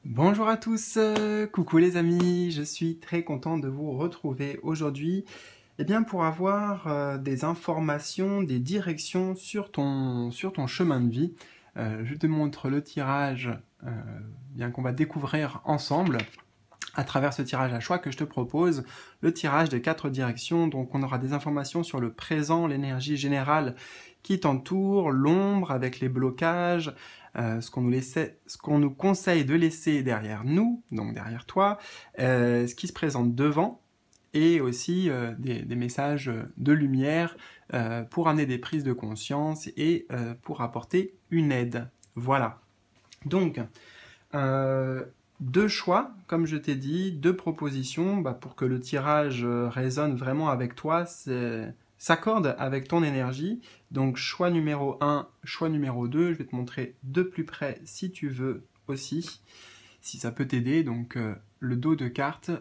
Bonjour à tous, coucou les amis, je suis très content de vous retrouver aujourd'hui pour avoir des informations, des directions sur ton chemin de vie. Je te montre le tirage qu'on va découvrir ensemble à travers ce tirage à choix que je te propose, le tirage des 4 directions. Donc on aura des informations sur le présent, l'énergie générale qui t'entoure, l'ombre avec les blocages, ce qu'on nous conseille de laisser derrière nous, donc derrière toi, ce qui se présente devant, et aussi des messages de lumière pour amener des prises de conscience et pour apporter une aide. Voilà. Donc, deux choix, comme je t'ai dit, deux propositions pour que le tirage résonne vraiment avec toi, s'accorde avec ton énergie. Donc choix numéro 1, choix numéro 2, je vais te montrer de plus près si tu veux aussi, si ça peut t'aider. Donc le dos de carte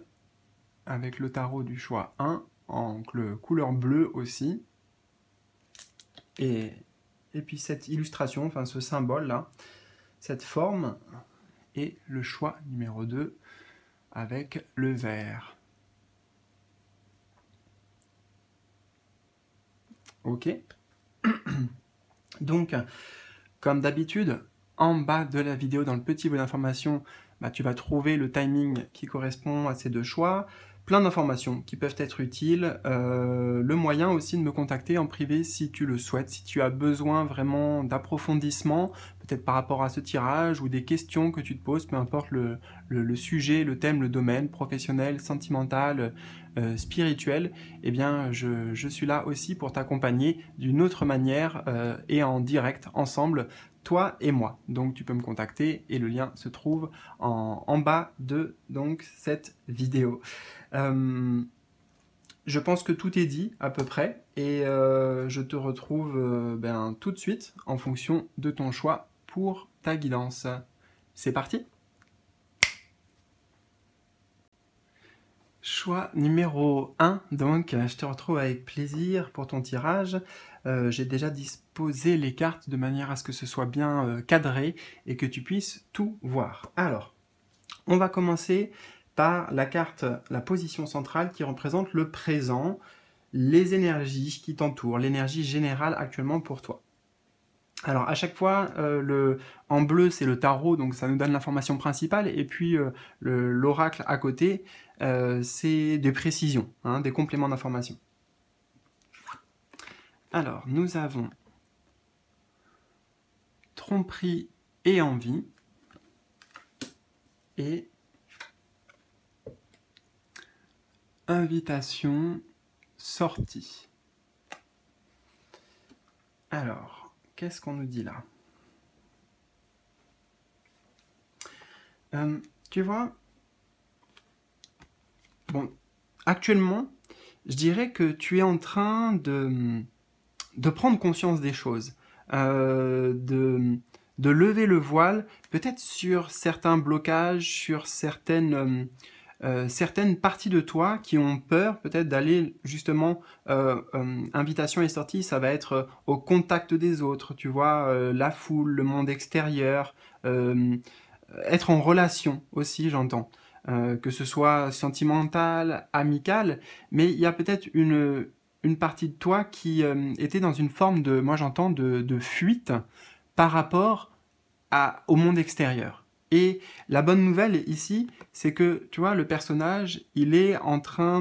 avec le tarot du choix 1, en couleur bleue aussi. Et puis cette illustration, enfin ce symbole là, cette forme, et le choix numéro 2 avec le vert. Ok. Donc, comme d'habitude, en bas de la vidéo, dans le petit bout d'information, tu vas trouver le timing qui correspond à ces deux choix, plein d'informations qui peuvent être utiles, le moyen aussi de me contacter en privé si tu le souhaites, si tu as besoin vraiment d'approfondissement, peut-être par rapport à ce tirage ou des questions que tu te poses, peu importe le sujet, le thème, le domaine, professionnel, sentimental, spirituel, je suis là aussi pour t'accompagner d'une autre manière et en direct, ensemble, toi et moi. Donc tu peux me contacter et le lien se trouve en bas de donc, cette vidéo. Je pense que tout est dit à peu près et je te retrouve tout de suite en fonction de ton choix pour ta guidance. C'est parti! Choix numéro 1, donc je te retrouve avec plaisir pour ton tirage. J'ai déjà disposé les cartes de manière à ce que ce soit bien cadré et que tu puisses tout voir. Alors, on va commencer par la carte, la position centrale qui représente le présent, les énergies qui t'entourent, l'énergie générale actuellement pour toi. Alors à chaque fois, en bleu c'est le tarot, donc ça nous donne l'information principale, et puis l'oracle à côté, c'est des précisions, des compléments d'information. Alors nous avons tromperie et envie, et invitation, sortie. Alors, qu'est-ce qu'on nous dit là? Tu vois, bon, actuellement, je dirais que tu es en train de prendre conscience des choses, de lever le voile, peut-être sur certains blocages, sur certaines parties de toi qui ont peur peut-être d'aller justement, invitation et sortie, ça va être au contact des autres, tu vois, la foule, le monde extérieur, être en relation aussi, j'entends. Que ce soit sentimental, amical, mais il y a peut-être une partie de toi qui était dans une forme de, moi j'entends, de fuite par rapport au monde extérieur. Et la bonne nouvelle ici, c'est que, tu vois, le personnage, il est en train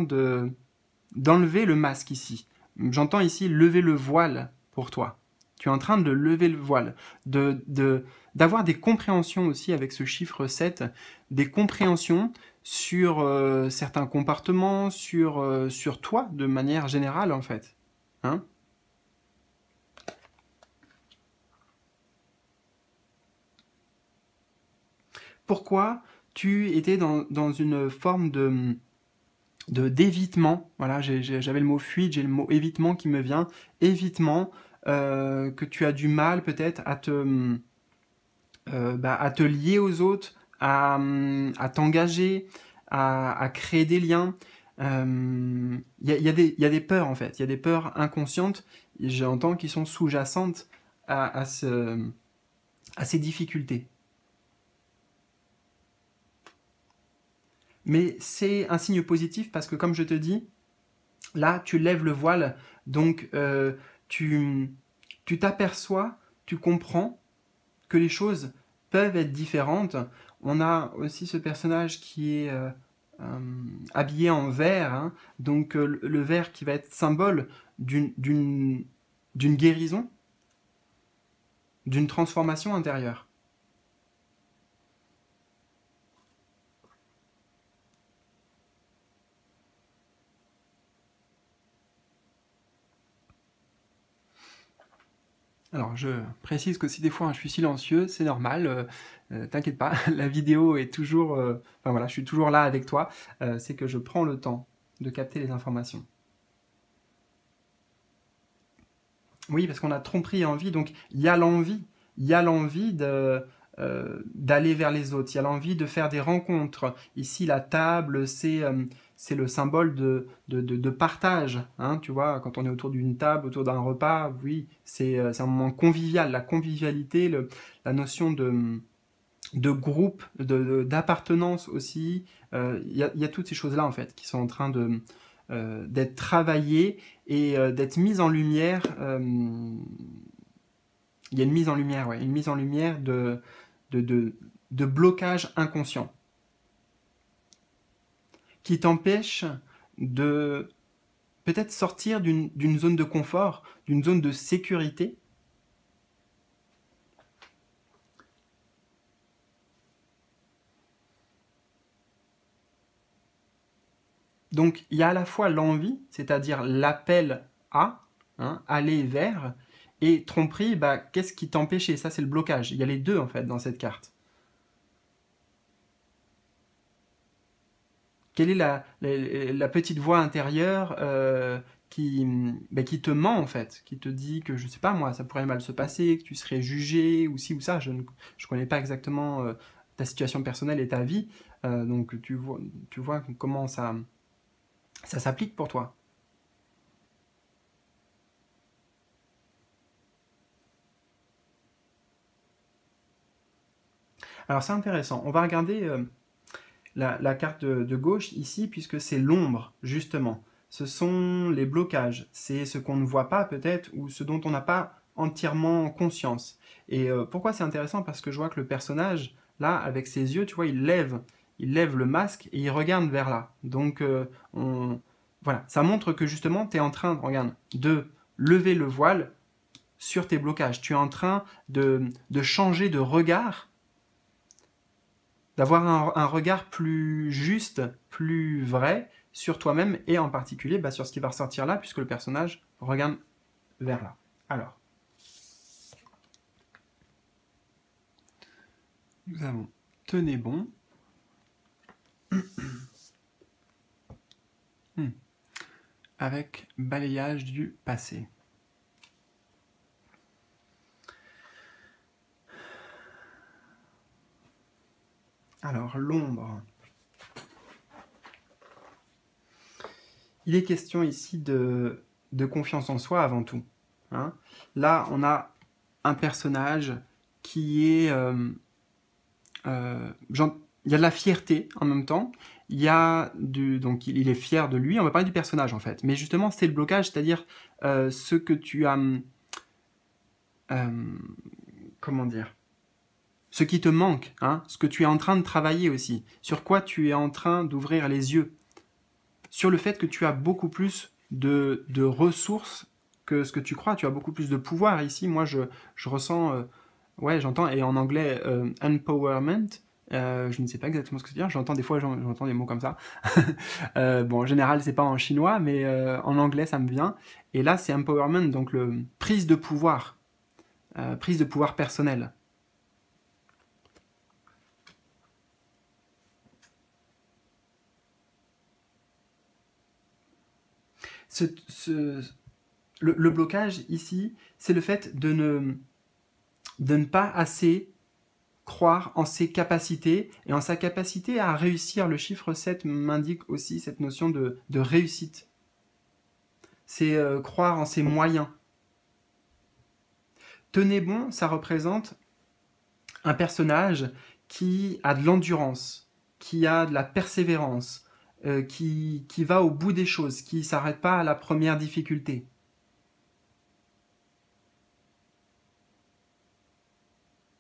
d'enlever le masque ici. J'entends ici lever le voile pour toi. Tu es en train de lever le voile, d'avoir des compréhensions aussi avec ce chiffre 7, des compréhensions sur certains comportements, sur toi de manière générale en fait. Hein? Pourquoi tu étais dans une forme d'évitement, voilà, j'avais le mot fuite, j'ai le mot évitement qui me vient, évitement, que tu as du mal peut-être à te lier aux autres, à t'engager, à créer des liens. Y a des peurs en fait, il y a des peurs inconscientes, j'entends, qui sont sous-jacentes à ces difficultés. Mais c'est un signe positif parce que, comme je te dis, là, tu lèves le voile, donc tu t'aperçois, tu comprends que les choses peuvent être différentes. On a aussi ce personnage qui est habillé en vert, hein, donc le vert qui va être symbole d'une guérison, d'une transformation intérieure. Alors, je précise que si des fois je suis silencieux, c'est normal, t'inquiète pas, la vidéo est toujours... enfin voilà, je suis toujours là avec toi, c'est que je prends le temps de capter les informations. Oui, parce qu'on a tromperie et envie, donc il y a l'envie. Il y a l'envie d'aller vers les autres, il y a l'envie de faire des rencontres. Ici, la table, c'est le symbole de partage. Hein, tu vois, quand on est autour d'une table, autour d'un repas, oui, c'est un moment convivial. La convivialité, la notion de groupe, d'appartenance aussi. Il y a toutes ces choses-là, en fait, qui sont en train d'être travaillées et d'être mises en lumière. Il y a une mise en lumière, ouais, une mise en lumière de, de, de blocage inconscient qui t'empêche de peut-être sortir d'une zone de confort, d'une zone de sécurité. Donc il y a à la fois l'envie, c'est-à-dire l'appel à, hein, aller vers, et tromperie, bah, qu'est-ce qui t'empêchait? Ça c'est le blocage. Il y a les deux en fait dans cette carte. Quelle est la petite voix intérieure qui te ment en fait, qui te dit que je sais pas moi, ça pourrait mal se passer, que tu serais jugé ou ci ou ça. Je ne connais pas exactement ta situation personnelle et ta vie, donc tu vois comment ça s'applique pour toi. Alors c'est intéressant. On va regarder la carte de gauche ici, puisque c'est l'ombre, justement. Ce sont les blocages, c'est ce qu'on ne voit pas peut-être, ou ce dont on n'a pas entièrement conscience. Et pourquoi c'est intéressant? Parce que je vois que le personnage, là, avec ses yeux, tu vois, il lève le masque et il regarde vers là. Donc, voilà, ça montre que justement, tu es en train, regarde, de lever le voile sur tes blocages. Tu es en train de changer de regard, d'avoir un regard plus juste, plus vrai sur toi-même et en particulier bah, sur ce qui va ressortir là puisque le personnage regarde vers là. Alors, nous avons tenez bon. Avec balayage du passé. Alors, l'ombre. Il est question ici de confiance en soi avant tout. Hein. Là, on a un personnage qui est... il y a de la fierté en même temps. Il y a donc il est fier de lui. On va parler du personnage en fait. Mais justement, c'est le blocage, c'est-à-dire ce que tu as... comment dire? Ce qui te manque, hein, ce que tu es en train de travailler aussi, sur quoi tu es en train d'ouvrir les yeux, sur le fait que tu as beaucoup plus de ressources que ce que tu crois, tu as beaucoup plus de pouvoir ici. Moi, je ressens, ouais, j'entends, et en anglais, empowerment, je ne sais pas exactement ce que c'est dire, j'entends des fois, j'entends des mots comme ça. Bon, en général, c'est pas en chinois, mais en anglais, ça me vient. Et là, c'est empowerment, donc prise de pouvoir personnel. Le blocage ici, c'est le fait de ne pas assez croire en ses capacités et en sa capacité à réussir. Le chiffre 7 m'indique aussi cette notion de réussite. C'est croire en ses moyens. Tenez bon, ça représente un personnage qui a de l'endurance, qui a de la persévérance, qui va au bout des choses, qui ne s'arrête pas à la première difficulté.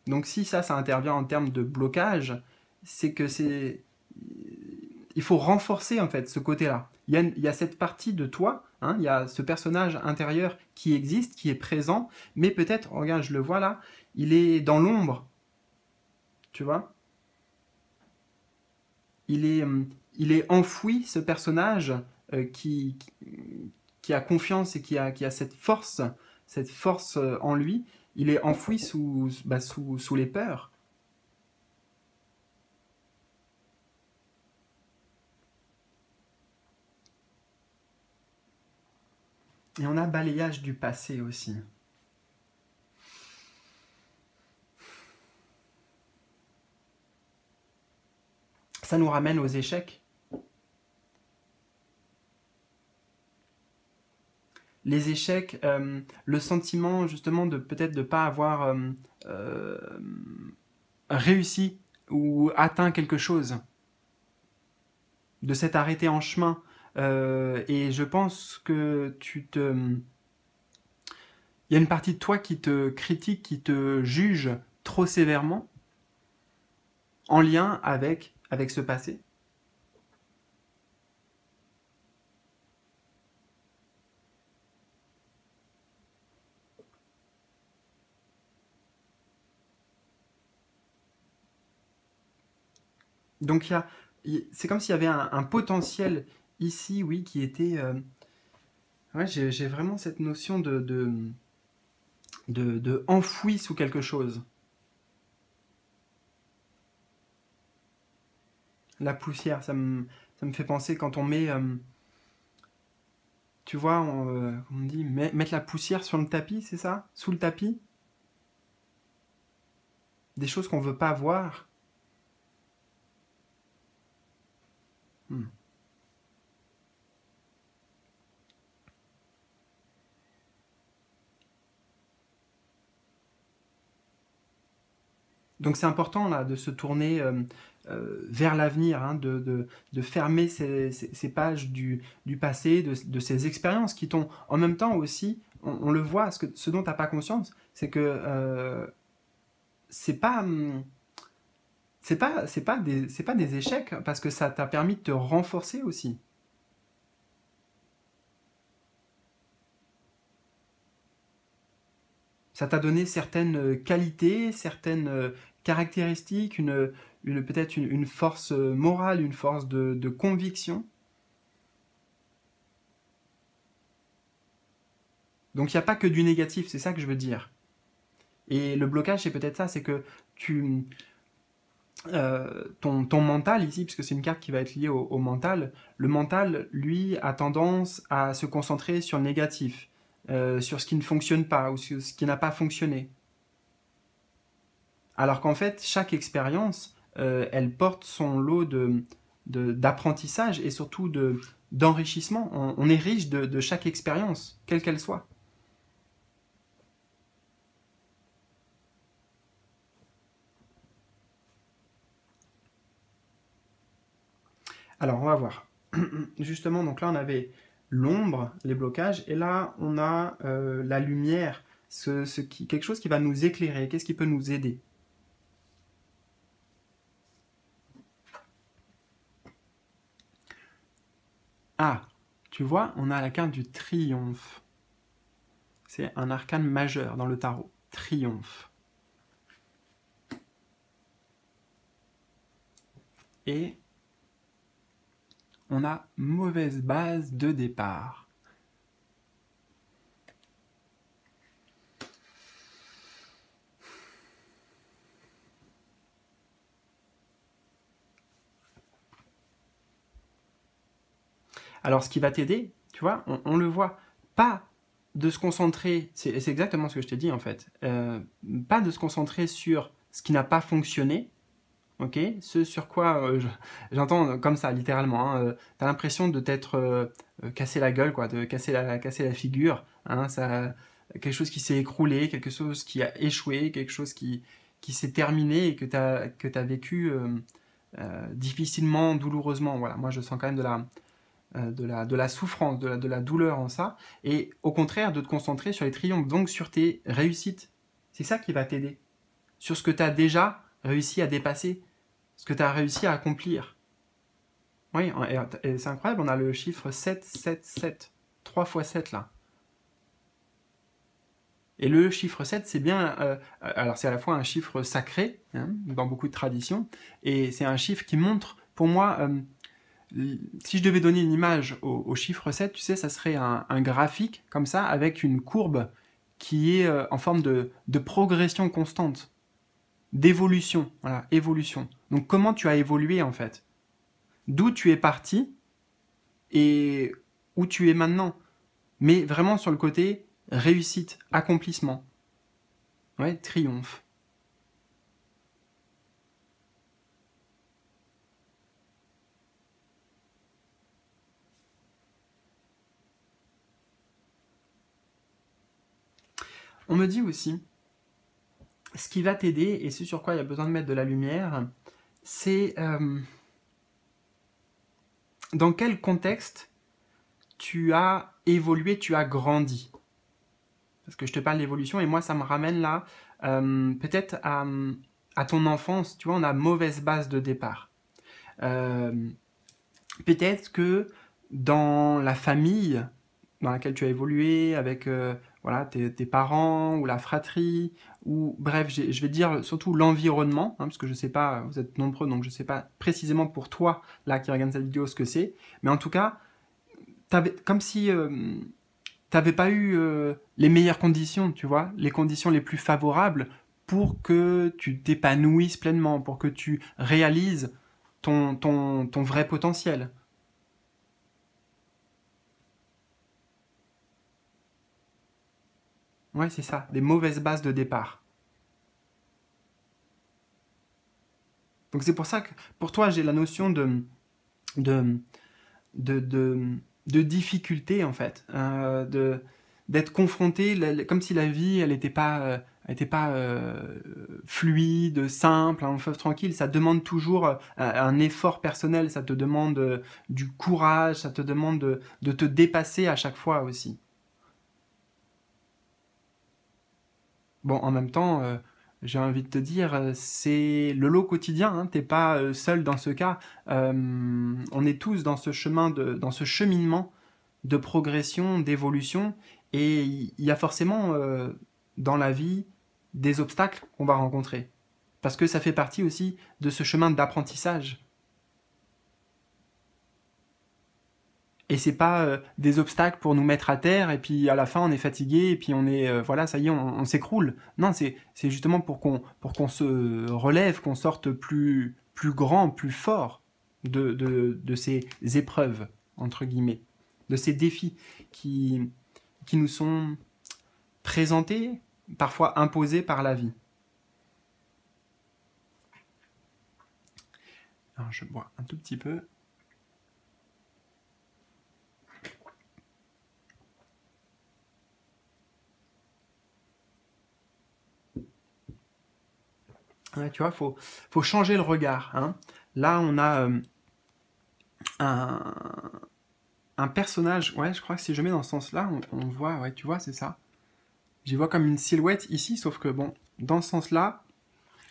Donc si ça intervient en termes de blocage, c'est que c'est... Il faut renforcer en fait ce côté-là. Il y a cette partie de toi, hein, il y a ce personnage intérieur qui existe, qui est présent, mais peut-être, regarde, je le vois là, il est dans l'ombre, tu vois. Il est, il est enfoui, ce personnage qui a confiance et qui a cette force en lui. Il est enfoui sous les peurs. Et on a balayage du passé aussi. Ça nous ramène aux échecs. Les échecs, le sentiment justement de peut-être de ne pas avoir euh, réussi ou atteint quelque chose, de s'être arrêté en chemin. Et je pense que il y a une partie de toi qui te critique, qui te juge trop sévèrement en lien avec ce passé. Donc c'est comme s'il y avait un potentiel ici, oui, qui était... ouais, j'ai vraiment cette notion de enfoui sous quelque chose. La poussière, ça me fait penser quand on met... tu vois, on dit mettre la poussière sur le tapis, c'est ça? Sous le tapis? Des choses qu'on veut pas voir. Hmm. Donc c'est important là de se tourner vers l'avenir, hein, de fermer ces pages du passé, de ces expériences qui t'ont en même temps aussi, on le voit, ce dont tu n'as pas conscience, c'est que c'est pas, c'est pas des échecs parce que ça t'a permis de te renforcer aussi. Ça t'a donné certaines qualités, certaines caractéristiques, peut-être une force morale, une force de conviction. Donc il n'y a pas que du négatif, c'est ça que je veux dire. Et le blocage, c'est peut-être ça, c'est que ton mental ici, puisque c'est une carte qui va être liée au mental, le mental, lui, a tendance à se concentrer sur le négatif, sur ce qui ne fonctionne pas ou sur ce qui n'a pas fonctionné. Alors qu'en fait, chaque expérience, elle porte son lot d'apprentissage et surtout d'enrichissement. On est riche de chaque expérience, quelle qu'elle soit. Alors, on va voir. Justement, donc là, on avait l'ombre, les blocages, et là, on a la lumière, quelque chose qui va nous éclairer, qu'est-ce qui peut nous aider. Ah, tu vois, on a la carte du triomphe. C'est un arcane majeur dans le tarot. Triomphe. Et on a mauvaise base de départ. Alors, ce qui va t'aider, tu vois, on le voit, pas de se concentrer, c'est exactement ce que je t'ai dit en fait, pas de se concentrer sur ce qui n'a pas fonctionné, ok, ce sur quoi j'entends comme ça, littéralement, hein, t'as l'impression de t'être cassé la gueule, quoi, de casser la figure, hein, quelque chose qui s'est écroulé, quelque chose qui a échoué, quelque chose qui s'est terminé et que t'as vécu difficilement, douloureusement. Voilà, moi je sens quand même de la souffrance, de la douleur en ça. Et au contraire, de te concentrer sur les triomphes, donc sur tes réussites. C'est ça qui va t'aider. Sur ce que tu as déjà réussi à dépasser, ce que tu as réussi à accomplir. Oui, et c'est incroyable, on a le chiffre 7, 7, 7. 3 fois 7 là. Et le chiffre 7, c'est bien... alors c'est à la fois un chiffre sacré, hein, dans beaucoup de traditions, et c'est un chiffre qui montre, pour moi, si je devais donner une image au chiffre 7, tu sais, ça serait un graphique, comme ça, avec une courbe qui est en forme de progression constante, d'évolution, voilà, évolution. Donc comment tu as évolué en fait? D'où tu es parti et où tu es maintenant. Mais vraiment sur le côté réussite, accomplissement. Ouais, triomphe. On me dit aussi, ce qui va t'aider, et ce sur quoi il y a besoin de mettre de la lumière, c'est dans quel contexte tu as évolué, tu as grandi. Parce que je te parle d'évolution, et moi ça me ramène là, peut-être à ton enfance, tu vois, on a mauvaise base de départ. Peut-être que dans la famille dans laquelle tu as évolué, avec voilà, tes parents, ou la fratrie, ou bref, je vais dire surtout l'environnement, hein, parce que je sais pas, vous êtes nombreux, donc je sais pas précisément pour toi, là, qui regarde cette vidéo, ce que c'est, mais en tout cas, comme si t'avais pas eu les meilleures conditions, tu vois, les conditions les plus favorables pour que tu t'épanouisses pleinement, pour que tu réalises ton vrai potentiel. Ouais, c'est ça, des mauvaises bases de départ. Donc c'est pour ça que pour toi, j'ai la notion de, de, de, de difficulté, en fait, d'être confronté, comme si la vie, elle était pas fluide, simple, un fleuve tranquille. Ça demande toujours un effort personnel, ça te demande du courage, ça te demande de te dépasser à chaque fois aussi. Bon, en même temps, j'ai envie de te dire, c'est le lot quotidien, hein, t'es pas seul dans ce cas. On est tous dans ce dans ce cheminement de progression, d'évolution, et il y a forcément dans la vie des obstacles qu'on va rencontrer. Parce que ça fait partie aussi de ce chemin d'apprentissage. Et c'est pas des obstacles pour nous mettre à terre et puis à la fin on est fatigué et puis on est voilà, ça y est, on s'écroule. Non, c'est justement pour qu'on se relève, qu'on sorte plus grand, plus fort de ces épreuves entre guillemets, de ces défis qui nous sont présentés, parfois imposés par la vie. Alors je bois un tout petit peu. Ouais, tu vois, faut changer le regard, hein. Là, on a un, un personnage, ouais, je crois que si je mets dans ce sens-là, on voit, ouais, tu vois, c'est ça. J'y vois comme une silhouette ici, sauf que bon, dans ce sens-là,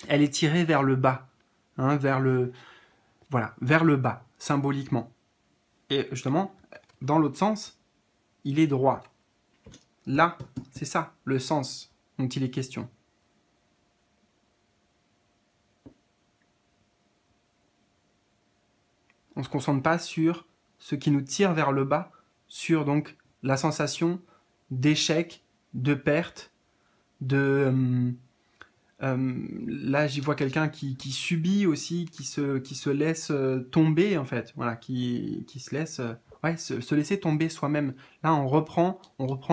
elle est tirée vers le bas, hein, voilà, vers le bas, symboliquement. Et justement, dans l'autre sens, il est droit. Là, c'est ça, le sens dont il est question. On ne se concentre pas sur ce qui nous tire vers le bas, sur donc la sensation d'échec, de perte, de... là, j'y vois quelqu'un qui subit aussi, qui se laisse tomber, en fait. Voilà, qui se laisse ouais, se laisser tomber soi-même. Là, on reprend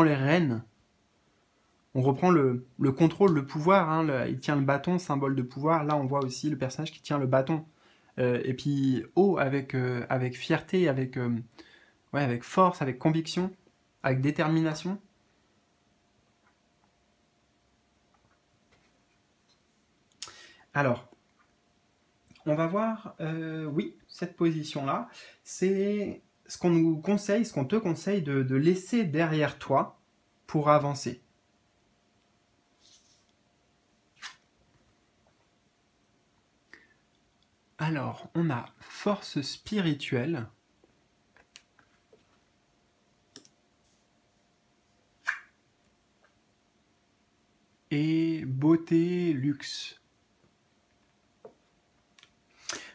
les rênes. On reprend le contrôle, le pouvoir. Hein, il tient le bâton, symbole de pouvoir. Là, on voit aussi le personnage qui tient le bâton. Et puis, haut, avec fierté, ouais, avec force, avec conviction, avec détermination. Alors, on va voir, oui, cette position-là, c'est ce qu'on nous conseille, ce qu'on te conseille de laisser derrière toi pour avancer. Alors, on a force spirituelle. Et beauté, luxe.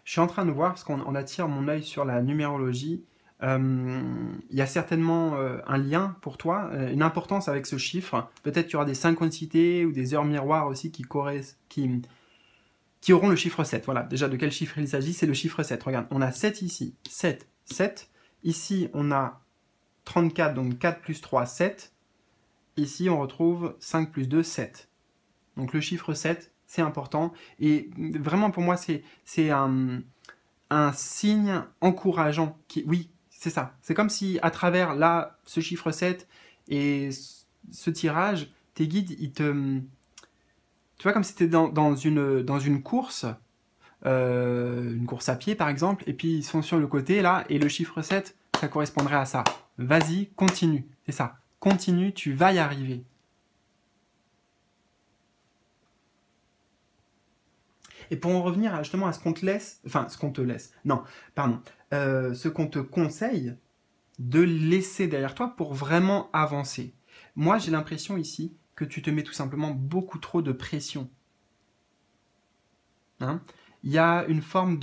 Je suis en train de voir, parce qu'on attire mon œil sur la numérologie, il y a certainement un lien pour toi, une importance avec ce chiffre. Peut-être qu'il y aura des synchronicités ou des heures miroirs aussi qui auront le chiffre 7. Voilà, déjà de quel chiffre il s'agit, c'est le chiffre 7. Regarde, on a 7 ici, 7, 7. Ici, on a 34, donc 4 plus 3, 7. Ici, on retrouve 5 plus 2, 7. Donc le chiffre 7, c'est important. Et vraiment, pour moi, c'est un signe encourageant. Oui, c'est ça. C'est comme si, à travers là, ce chiffre 7 et ce tirage, tes guides, ils te... Tu vois, comme si tu étais dans une course à pied, par exemple, et puis ils sont sur le côté, là, et le chiffre 7, ça correspondrait à ça. Vas-y, continue. C'est ça. Continue, tu vas y arriver. Et pour en revenir justement à ce qu'on te laisse, enfin, ce qu'on te laisse, non, pardon, ce qu'on te conseille de laisser derrière toi pour vraiment avancer. Moi, j'ai l'impression ici que tu te mets tout simplement beaucoup trop de pression. Hein? Il y a une forme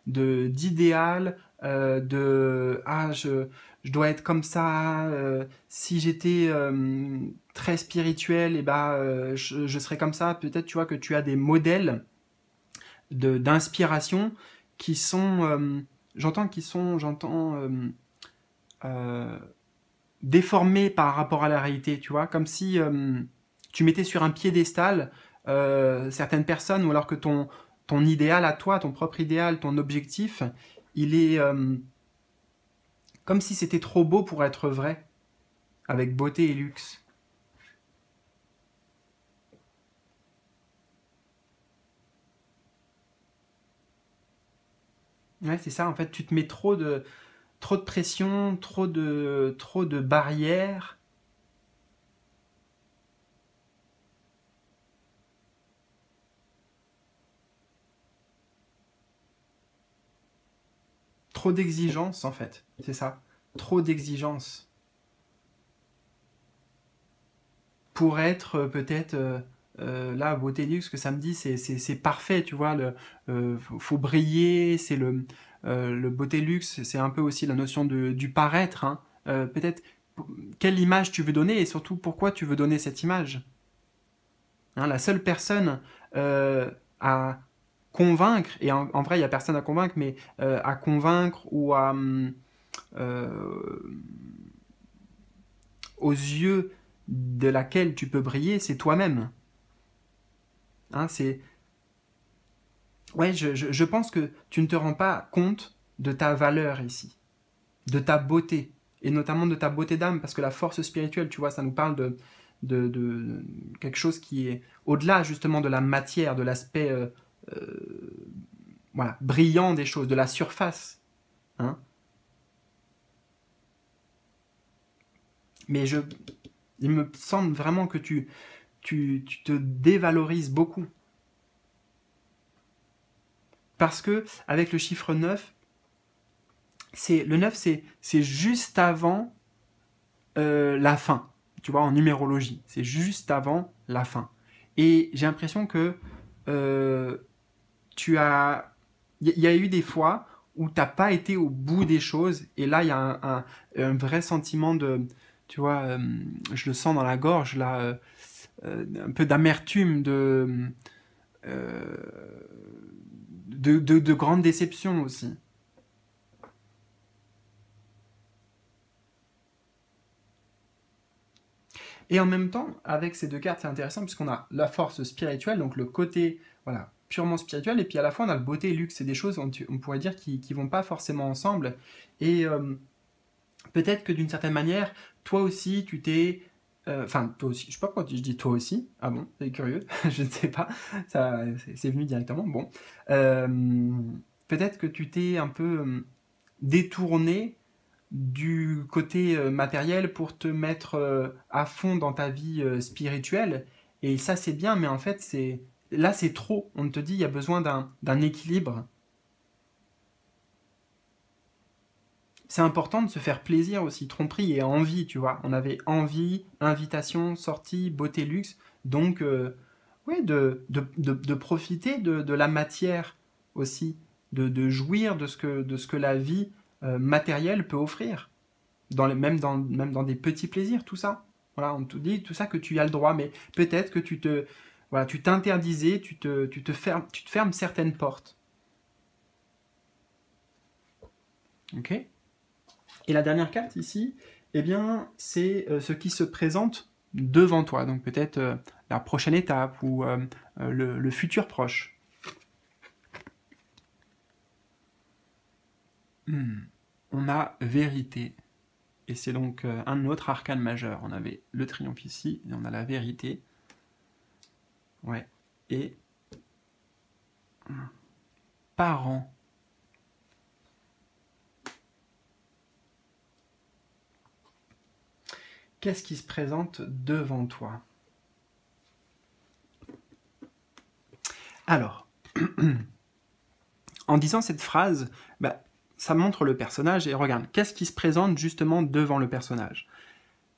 d'idéal, je dois être comme ça, si j'étais très spirituel, et je serais comme ça. Peut-être tu vois que tu as des modèles d'inspiration qui sont, j'entends déformés par rapport à la réalité, tu vois, comme si tu mettais sur un piédestal certaines personnes, ou alors que ton idéal à toi, ton propre idéal, ton objectif, il est comme si c'était trop beau pour être vrai, avec beauté et luxe. Ouais, c'est ça, en fait, tu te mets trop de pression, trop de barrières. Trop d'exigences, en fait, c'est ça. Trop d'exigences. Pour être peut-être là, beauté luxe, que ça me dit, c'est parfait, tu vois. Faut briller, c'est le beauté luxe, c'est un peu aussi la notion du paraître. Hein. Peut-être quelle image tu veux donner et surtout pourquoi tu veux donner cette image. Hein, la seule personne à convaincre, et en vrai, il n'y a personne à convaincre, mais à convaincre ou aux yeux de laquelle tu peux briller, c'est toi-même. Hein, ouais, je pense que tu ne te rends pas compte de ta valeur ici, de ta beauté, et notamment de ta beauté d'âme, parce que la force spirituelle, tu vois, ça nous parle de quelque chose qui est au-delà justement de la matière, de l'aspect voilà, brillant des choses, de la surface. Hein. Mais il me semble vraiment que tu te dévalorises beaucoup. Parce que avec le chiffre 9, le 9, c'est juste avant la fin. Tu vois, en numérologie, c'est juste avant la fin. Et j'ai l'impression que tu as... Il y a eu des fois où tu n'as pas été au bout des choses, et là, il y a un vrai sentiment de... Tu vois, je le sens dans la gorge, là, un peu d'amertume, de grande déception aussi. Et en même temps, avec ces deux cartes, c'est intéressant puisqu'on a la force spirituelle, donc le côté voilà, purement spirituel, et puis à la fois on a le beauté et le luxe. C'est des choses, on pourrait dire, qui vont pas forcément ensemble. Et peut-être que d'une certaine manière, toi aussi, tu t'es Enfin, toi aussi, je sais pas pourquoi je dis toi aussi. Ah bon, c'est curieux, je ne sais pas, ça, c'est venu directement. Bon, Euh, peut-être que tu t'es un peu détourné du côté matériel pour te mettre à fond dans ta vie spirituelle. Et ça, c'est bien, mais en fait, là, c'est trop. On te dit, il y a besoin d'un équilibre. C'est important de se faire plaisir aussi, tromperie et envie, tu vois. On avait envie, invitation, sortie, beauté, luxe. Donc, ouais, de profiter de la matière aussi, de jouir de ce que la vie matérielle peut offrir. Même dans des petits plaisirs, tout ça. Voilà, on te dit tout ça que tu as le droit, mais peut-être que voilà, tu t'interdisais, tu te fermes certaines portes. Ok. Et la dernière carte ici, eh bien, c'est ce qui se présente devant toi. Donc peut-être la prochaine étape ou le futur proche. On a vérité. Et c'est donc un autre arcane majeur. On avait le triomphe ici, et on a la vérité. Ouais. Et parents. Qu'est-ce qui se présente devant toi? Alors, en disant cette phrase, bah, ça montre le personnage et regarde, qu'est-ce qui se présente justement devant le personnage?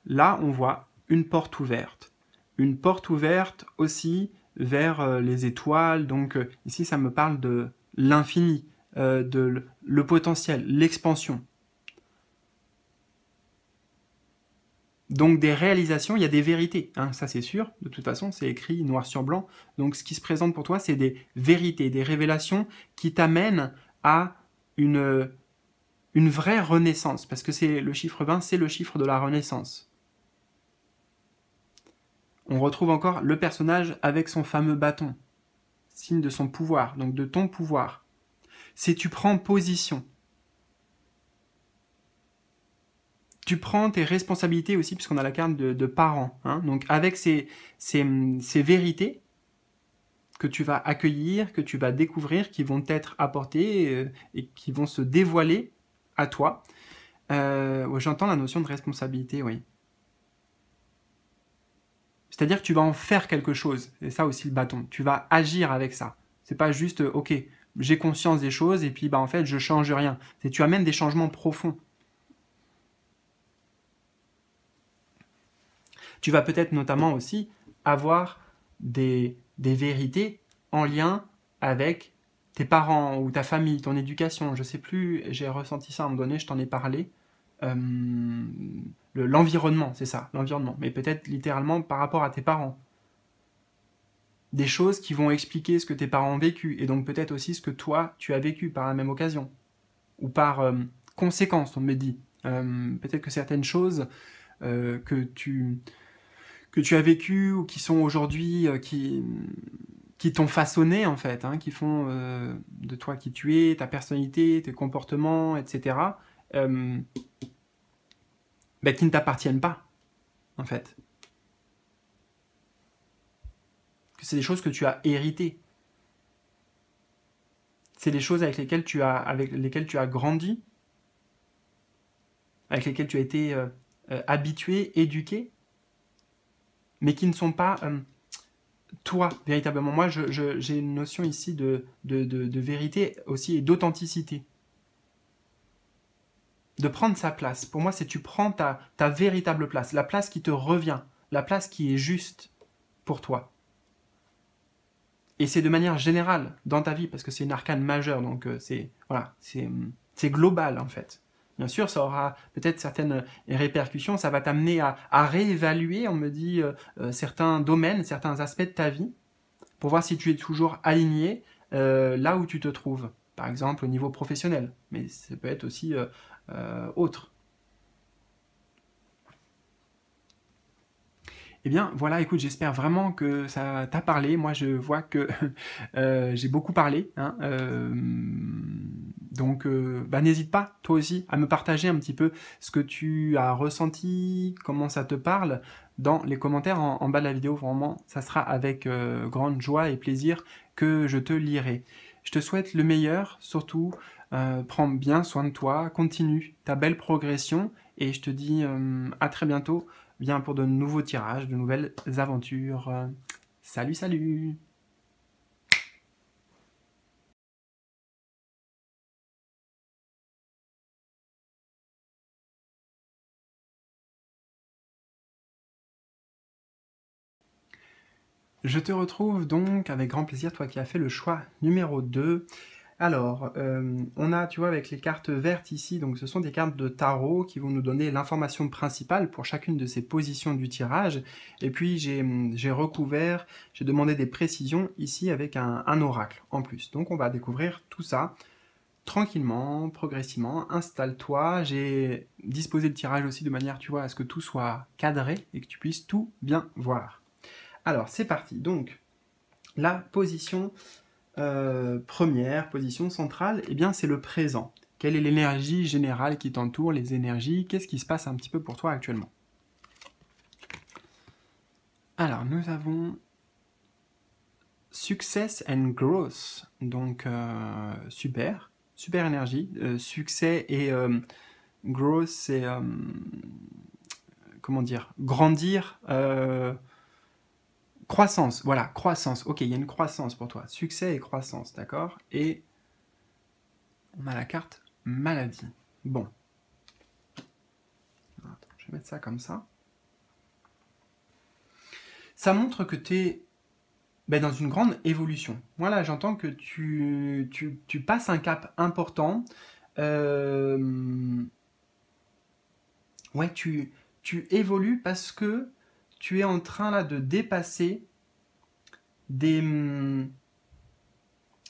Là, on voit une porte ouverte. Une porte ouverte aussi vers les étoiles. Donc ici, ça me parle de l'infini, de le potentiel, l'expansion. Donc des réalisations, il y a des vérités, hein, ça c'est sûr, de toute façon c'est écrit noir sur blanc. Donc ce qui se présente pour toi, c'est des vérités, des révélations qui t'amènent à une vraie renaissance, parce que c'est le chiffre 20, c'est le chiffre de la renaissance. On retrouve encore le personnage avec son fameux bâton, signe de son pouvoir, donc de ton pouvoir. C'est tu prends position. Tu prends tes responsabilités aussi, puisqu'on a la carte de parents. Hein, donc avec ces vérités que tu vas accueillir, que tu vas découvrir, qui vont t'être apportées et qui vont se dévoiler à toi. J'entends la notion de responsabilité, oui. C'est-à-dire que tu vas en faire quelque chose. C'est ça aussi le bâton. Tu vas agir avec ça. C'est pas juste, ok, j'ai conscience des choses et puis bah en fait je change rien. C'est tu amènes des changements profonds. Tu vas peut-être notamment aussi avoir des vérités en lien avec tes parents ou ta famille, ton éducation. Je sais plus, j'ai ressenti ça à un moment donné, je t'en ai parlé. L'environnement, c'est ça, l'environnement. Mais peut-être littéralement par rapport à tes parents. Des choses qui vont expliquer ce que tes parents ont vécu, et donc peut-être aussi ce que toi, tu as vécu par la même occasion. Ou par conséquence, on me dit. Peut-être que certaines choses que tu as vécues ou qui sont aujourd'hui, qui t'ont façonné en fait, hein, qui font de toi qui tu es, ta personnalité, tes comportements, etc., qui ne t'appartiennent pas, en fait. Que c'est des choses que tu as héritées. C'est des choses avec lesquelles tu as grandi, avec lesquelles tu as été habitué, éduqué, mais qui ne sont pas toi, véritablement. Moi, j'ai une notion ici de vérité aussi et d'authenticité. De prendre sa place. Pour moi, c'est tu prends ta véritable place, la place qui te revient, la place qui est juste pour toi. Et c'est de manière générale dans ta vie, parce que c'est une arcane majeure, donc c'est global en fait. Bien sûr, ça aura peut-être certaines répercussions, ça va t'amener à réévaluer, on me dit, certains domaines, certains aspects de ta vie, pour voir si tu es toujours aligné là où tu te trouves. Par exemple, au niveau professionnel, mais ça peut être aussi autre. Eh bien, voilà, écoute, j'espère vraiment que ça t'a parlé. Moi, je vois que j'ai beaucoup parlé. Hein, donc, n'hésite pas, toi aussi, à me partager un petit peu ce que tu as ressenti, comment ça te parle. dans les commentaires en bas de la vidéo. Vraiment, ça sera avec grande joie et plaisir que je te lirai. Je te souhaite le meilleur, surtout prends bien soin de toi, continue ta belle progression et je te dis à très bientôt, bien pour de nouveaux tirages, de nouvelles aventures. Salut, salut! Je te retrouve donc avec grand plaisir, toi qui as fait le choix numéro 2. Alors, on a, tu vois, avec les cartes vertes ici, donc ce sont des cartes de tarot qui vont nous donner l'information principale pour chacune de ces positions du tirage. Et puis, j'ai recouvert, j'ai demandé des précisions ici avec un oracle en plus. Donc, on va découvrir tout ça tranquillement, progressivement. Installe-toi. J'ai disposé le tirage aussi de manière, tu vois, à ce que tout soit cadré et que tu puisses tout bien voir. Alors, c'est parti. Donc, la position première, position centrale, eh bien, c'est le présent. Quelle est l'énergie générale qui t'entoure, les énergies? Qu'est-ce qui se passe un petit peu pour toi actuellement? Alors, nous avons Success and Growth. Donc, super. Super énergie. Succès et growth, c'est... comment dire? Grandir. Croissance, voilà, croissance. Ok, il y a une croissance pour toi. Succès et croissance, d'accord? Et on a la carte maladie. Bon. Attends, je vais mettre ça comme ça. Ça montre que tu es dans une grande évolution. Voilà, j'entends que tu passes un cap important. Ouais, tu évolues parce que tu es en train là de dépasser des,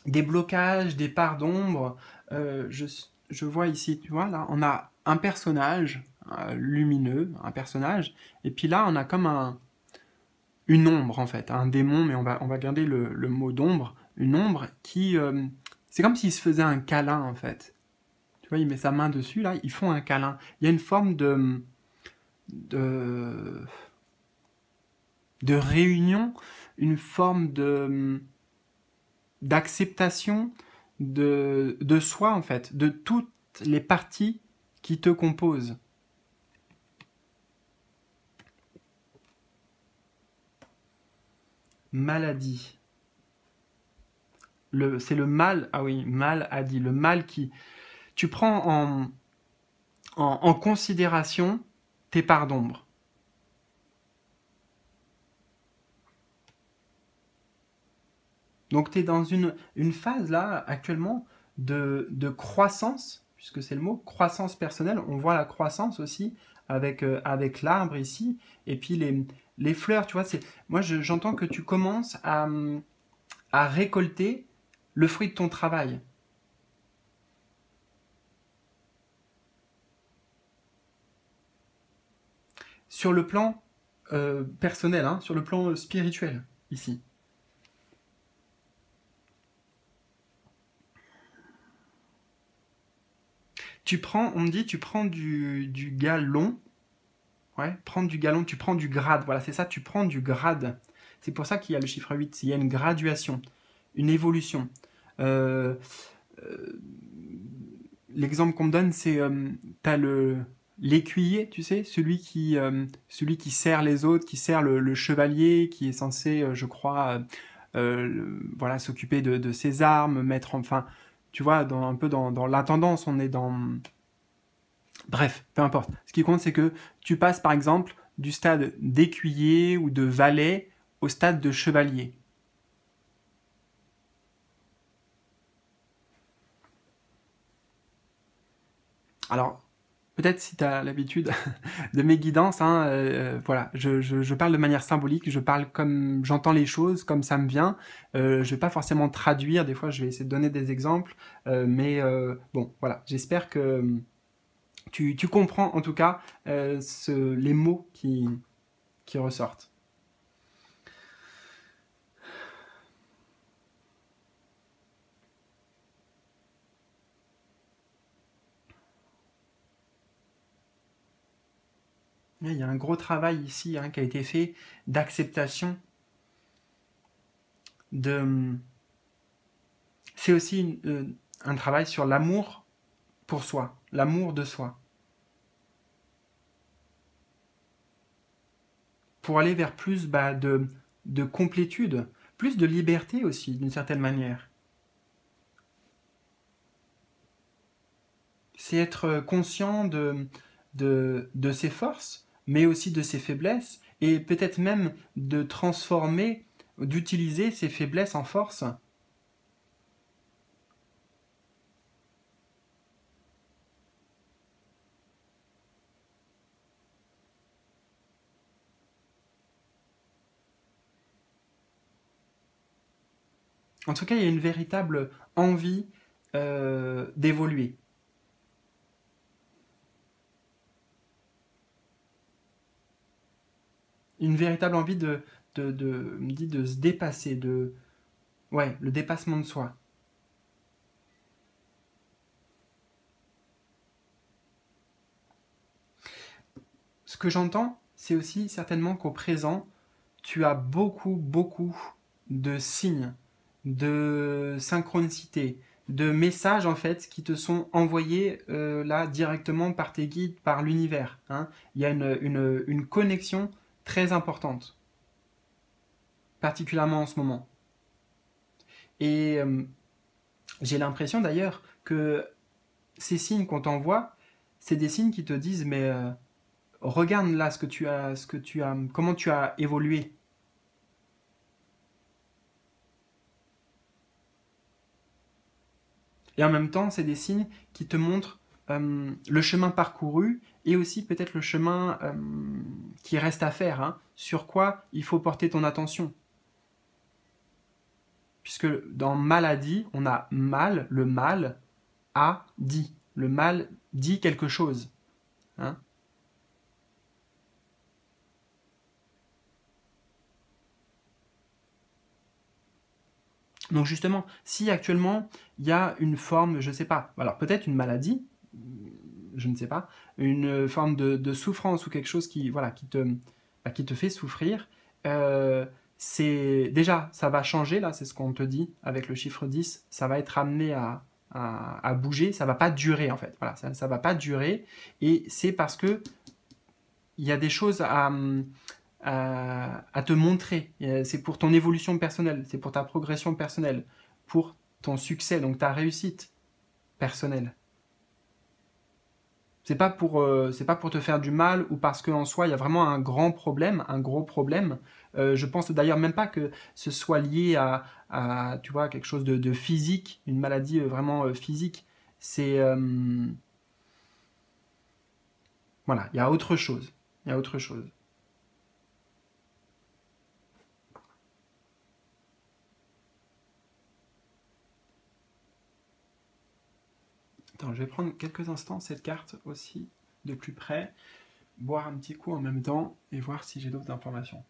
des blocages, des parts d'ombre. Je vois ici, tu vois, là, on a un personnage lumineux, un personnage, et puis là, on a comme une ombre, en fait, un démon, mais on va garder le mot d'ombre, une ombre qui... c'est comme s'il se faisait un câlin, en fait. Tu vois, il met sa main dessus, là, ils font un câlin. Il y a une forme de, de réunion, une forme d'acceptation de soi, en fait, de toutes les parties qui te composent. Maladie. C'est le mal, ah oui, mal a dit, le mal qui... Tu prends en considération tes parts d'ombre. Donc tu es dans une phase là actuellement de croissance, puisque c'est le mot, croissance personnelle. On voit la croissance aussi avec l'arbre ici, et puis les fleurs, tu vois, moi j'entends que tu commences à récolter le fruit de ton travail. Sur le plan personnel, hein, sur le plan spirituel, ici. On me dit, tu prends du galon. Ouais, prendre du galon, tu prends du grade. Voilà, c'est ça, tu prends du grade. C'est pour ça qu'il y a le chiffre 8. Il y a une graduation, une évolution. Euh, euh, L'exemple qu'on me donne, c'est t'as l'écuyer, tu sais, celui qui sert les autres, qui sert le chevalier, qui est censé, je crois, voilà, s'occuper de ses armes, mettre, enfin, tu vois, un peu dans la tendance, on est dans... Bref, peu importe. Ce qui compte, c'est que tu passes, par exemple, du stade d'écuyer ou de valet au stade de chevalier. Alors, peut-être si tu as l'habitude de mes guidances, hein, voilà, je parle de manière symbolique, je parle comme j'entends les choses, comme ça me vient. Je ne vais pas forcément traduire, des fois je vais essayer de donner des exemples, mais bon, voilà, j'espère que tu comprends en tout cas les mots qui ressortent. Il y a un gros travail ici qui a été fait d'acceptation. C'est aussi un travail sur l'amour pour soi, l'amour de soi. Pour aller vers plus de complétude, plus de liberté aussi, d'une certaine manière. C'est être conscient de ses forces, mais aussi de ses faiblesses, et peut-être même de transformer, d'utiliser ses faiblesses en force. En tout cas, il y a une véritable envie d'évoluer. Une véritable envie de se dépasser, ouais, le dépassement de soi. Ce que j'entends, c'est aussi certainement qu'au présent, tu as beaucoup, beaucoup de signes, de synchronicité, de messages en fait qui te sont envoyés là directement par tes guides, par l'univers. Hein. Il y a une connexion très importante, particulièrement en ce moment. Et j'ai l'impression d'ailleurs que ces signes qu'on t'envoie, c'est des signes qui te disent mais regarde là comment tu as évolué. Et en même temps, c'est des signes qui te montrent le chemin parcouru et aussi peut-être le chemin qui reste à faire, hein, sur quoi il faut porter ton attention. Puisque dans maladie, on a mal, le mal a dit. Le mal dit quelque chose. Hein. Donc justement, si actuellement il y a une forme, je ne sais pas, alors peut-être une maladie, je ne sais pas, une forme de souffrance ou quelque chose qui, voilà, qui te fait souffrir, c'est déjà, ça va changer, là, c'est ce qu'on te dit avec le chiffre 10, ça va être amené à bouger, ça va pas durer en fait, voilà, ça va pas durer, et c'est parce que il y a des choses à te montrer. C'est pour ton évolution personnelle, c'est pour ta progression personnelle, pour ton succès, donc ta réussite personnelle. C'est pas pour te faire du mal ou parce qu'en soi il y a vraiment un grand problème, un gros problème. Je pense d'ailleurs même pas que ce soit lié tu vois, quelque chose de physique, une maladie vraiment physique. C'est voilà, il y a autre chose. Il y a autre chose. Attends, je vais prendre quelques instants cette carte aussi de plus près, boire un petit coup en même temps et voir si j'ai d'autres informations.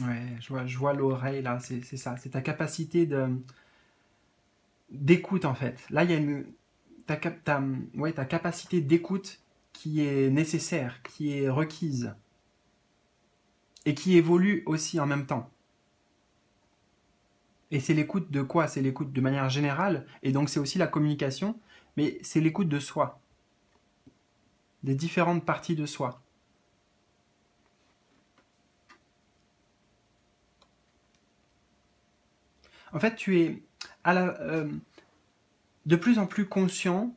Ouais, je vois l'oreille là, c'est ça, c'est ta capacité d'écoute en fait. Là, il y a ouais, ta capacité d'écoute qui est nécessaire, qui est requise et qui évolue aussi en même temps. Et c'est l'écoute de quoi? C'est l'écoute de manière générale, et donc c'est aussi la communication, mais c'est l'écoute de soi, des différentes parties de soi. En fait, tu es de plus en plus conscient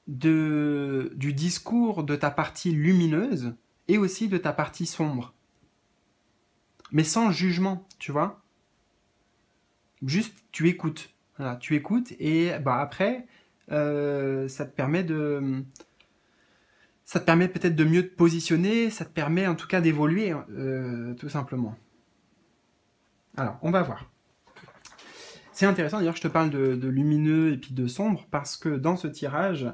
du discours de ta partie lumineuse et aussi de ta partie sombre. Mais sans jugement, tu vois. Juste, tu écoutes. Voilà, tu écoutes et bah, après, ça te permet ça te permet peut-être de mieux te positionner, ça te permet en tout cas d'évoluer, tout simplement. Alors, on va voir. C'est intéressant d'ailleurs que je te parle de lumineux et puis de sombre parce que dans ce tirage,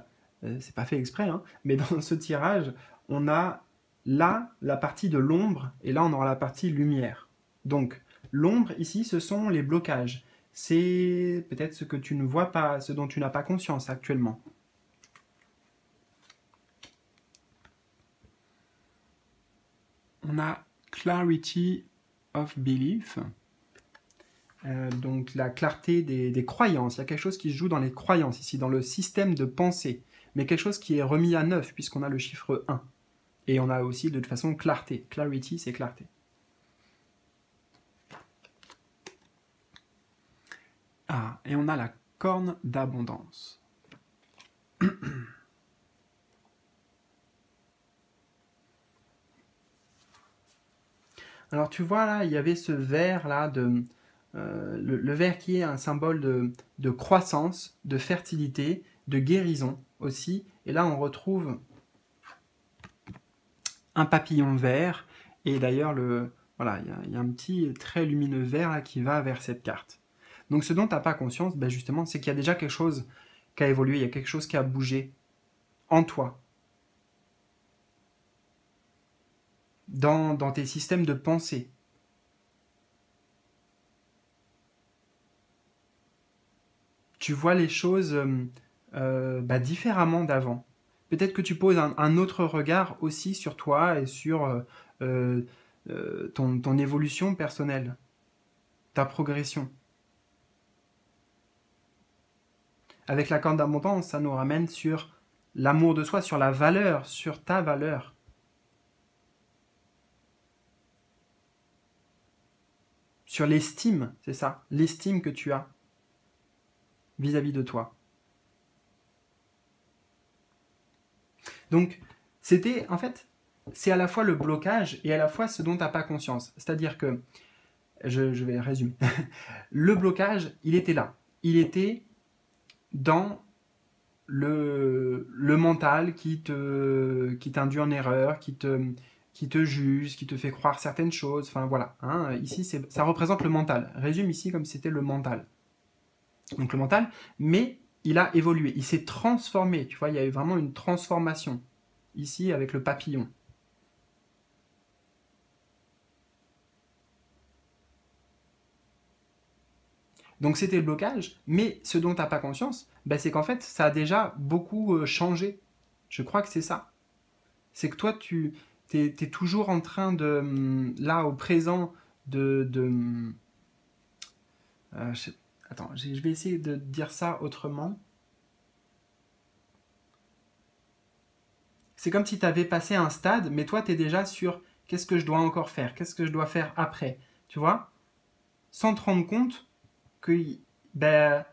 c'est pas fait exprès, hein, mais dans ce tirage, on a là la partie de l'ombre et là on aura la partie lumière. Donc l'ombre ici, ce sont les blocages. C'est peut-être ce que tu ne vois pas, ce dont tu n'as pas conscience actuellement. On a Clarity of Belief. Donc la clarté des croyances. Il y a quelque chose qui se joue dans les croyances ici, dans le système de pensée, mais quelque chose qui est remis à neuf puisqu'on a le chiffre 1. Et on a aussi de toute façon clarté. Clarity, c'est clarté. Ah, et on a la corne d'abondance. Alors tu vois là, il y avait ce verre là de... le verre qui est un symbole de croissance, de fertilité, de guérison aussi. Et là, on retrouve un papillon vert. Et d'ailleurs, voilà, il y a un petit trait lumineux vert là, qui va vers cette carte. Donc ce dont tu n'as pas conscience, ben justement, c'est qu'il y a déjà quelque chose qui a évolué, il y a quelque chose qui a bougé en toi. Dans tes systèmes de pensée. Tu vois les choses différemment d'avant. Peut-être que tu poses un autre regard aussi sur toi et sur ton évolution personnelle, ta progression. Avec la corne d'abondance, ça nous ramène sur l'amour de soi, sur la valeur, sur ta valeur. Sur l'estime, c'est ça, l'estime que tu as vis-à-vis de toi. Donc, c'était, en fait, c'est à la fois le blocage et à la fois ce dont tu n'as pas conscience. C'est-à-dire que, je vais résumer, le blocage, il était là. Il était dans le mental qui t'induit en erreur, qui te juge, qui te fait croire certaines choses. Enfin voilà, hein, ici ça représente le mental. Résume ici comme si c'était le mental. Donc le mental, mais il a évolué, il s'est transformé. Tu vois, il y a eu vraiment une transformation ici avec le papillon. Donc c'était le blocage, mais ce dont tu n'as pas conscience, ben, c'est qu'en fait, ça a déjà beaucoup changé. Je crois que c'est ça. C'est que toi, tu es toujours en train de, là, au présent, attends, je vais essayer de dire ça autrement. C'est comme si tu avais passé un stade, mais toi, tu es déjà sur qu'est-ce que je dois encore faire, qu'est-ce que je dois faire après, tu vois, sans te rendre compte que ben,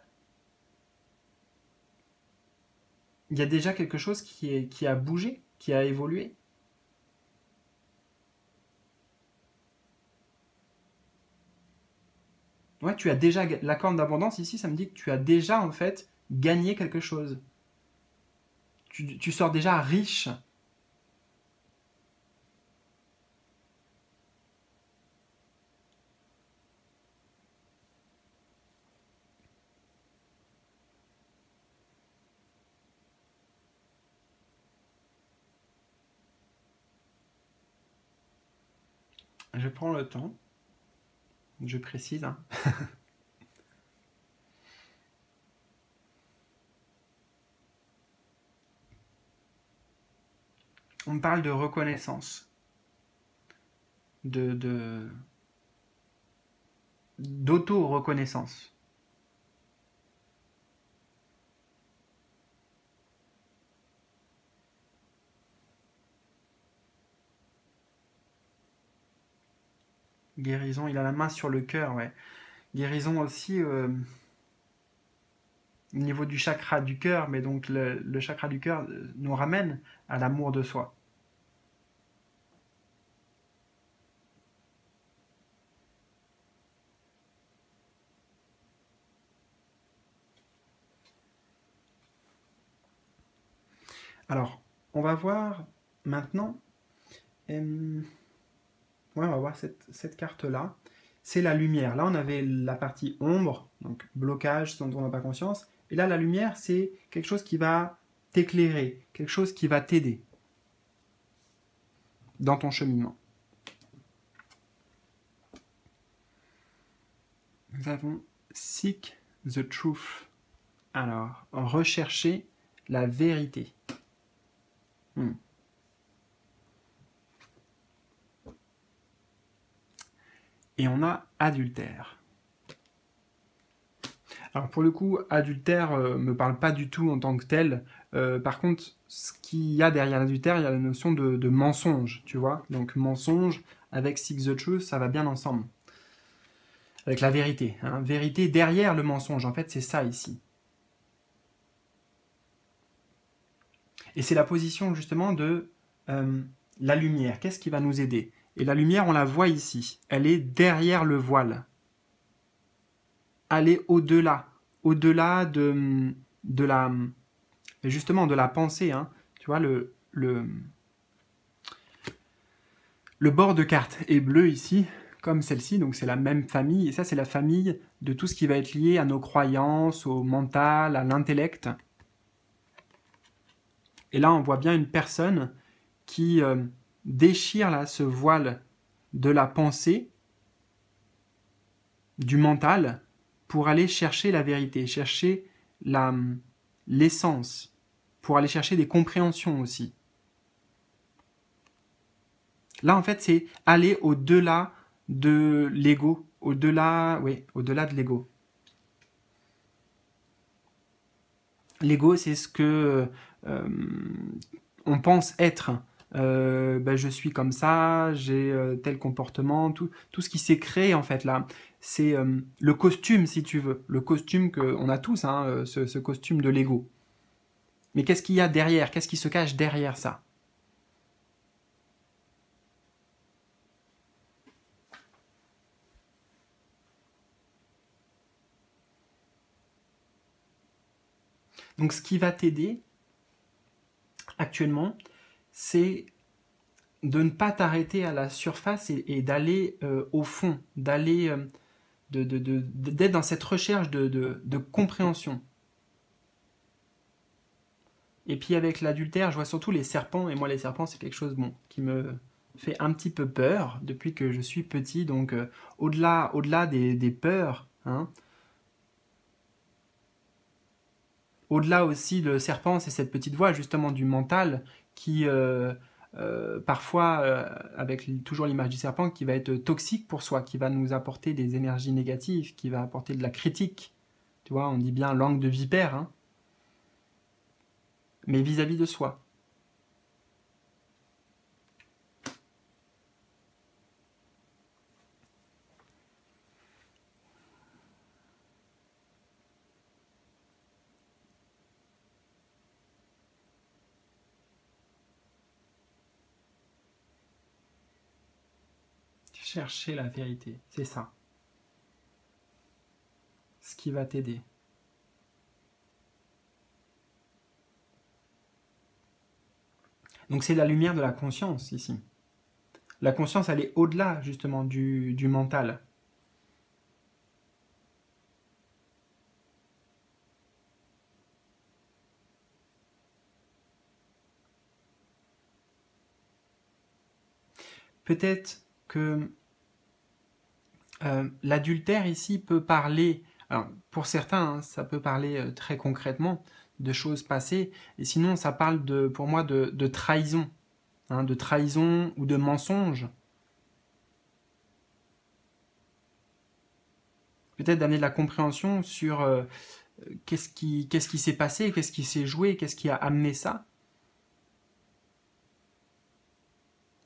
il y a déjà quelque chose qui a bougé, qui a évolué. Ouais, tu as déjà la corne d'abondance ici, ça me dit que tu as déjà en fait gagné quelque chose. Tu sors déjà riche. Je prends le temps, je précise, hein. On parle de reconnaissance, d'auto-reconnaissance. Guérison, il a la main sur le cœur, ouais. Guérison aussi au niveau du chakra du cœur, mais donc le chakra du cœur nous ramène à l'amour de soi. Alors, on va voir maintenant. Ouais, on va voir cette carte-là. c'est la lumière. Là, on avait la partie ombre, donc blocage, dont on n'a pas conscience. Et là, la lumière, c'est quelque chose qui va t'éclairer, quelque chose qui va t'aider dans ton cheminement. Nous avons Seek the Truth. Alors, rechercher la vérité. Et on a adultère. Alors pour le coup, adultère me parle pas du tout en tant que tel. Par contre, ce qu'il y a derrière l'adultère, il y a la notion de mensonge, tu vois. Donc mensonge avec Seek the Truth, ça va bien ensemble. Avec la vérité. Hein. Vérité derrière le mensonge, en fait, c'est ça ici. Et c'est la position justement de la lumière. Qu'est-ce qui va nous aider? Et la lumière, on la voit ici. Elle est derrière le voile. Elle est au-delà. Au-delà de la... justement, de la pensée. Hein. Tu vois, le bord de carte est bleu ici, comme celle-ci. Donc c'est la même famille. Et ça, c'est la famille de tout ce qui va être lié à nos croyances, au mental, à l'intellect. Et là, on voit bien une personne qui déchire là, ce voile de la pensée, du mental, pour aller chercher la vérité, chercher l'essence, pour aller chercher des compréhensions aussi. Là, en fait, c'est aller au-delà de l'ego, au-delà de l'ego. L'ego, c'est ce que on pense être. Je suis comme ça, j'ai tel comportement, tout ce qui s'est créé en fait là, c'est le costume si tu veux, le costume qu'on a tous, hein, ce costume de l'ego. Mais qu'est-ce qu'il y a derrière? Qu'est-ce qui se cache derrière ça? Donc ce qui va t'aider actuellement, c'est de ne pas t'arrêter à la surface et d'aller au fond, d'aller d'être dans cette recherche de compréhension. Et puis avec l'adultère, je vois surtout les serpents, et moi les serpents c'est quelque chose qui me fait un petit peu peur depuis que je suis petit, donc au-delà des peurs, hein, au-delà aussi le serpent, c'est cette petite voix justement du mental qui parfois, avec toujours l'image du serpent, qui va être toxique pour soi, qui va nous apporter des énergies négatives, qui va apporter de la critique. Tu vois, on dit bien langue de vipère, hein, mais vis-à-vis de soi. Chercher la vérité, c'est ça. Ce qui va t'aider. Donc c'est la lumière de la conscience ici. La conscience, elle est au-delà justement du mental. Peut-être que l'adultère ici peut parler, alors pour certains, hein, ça peut parler très concrètement de choses passées, et sinon ça parle pour moi de trahison, hein, de trahison ou de mensonge. Peut-être d'amener de la compréhension sur qu'est-ce qui s'est passé, qu'est-ce qui s'est joué, qu'est-ce qui a amené ça.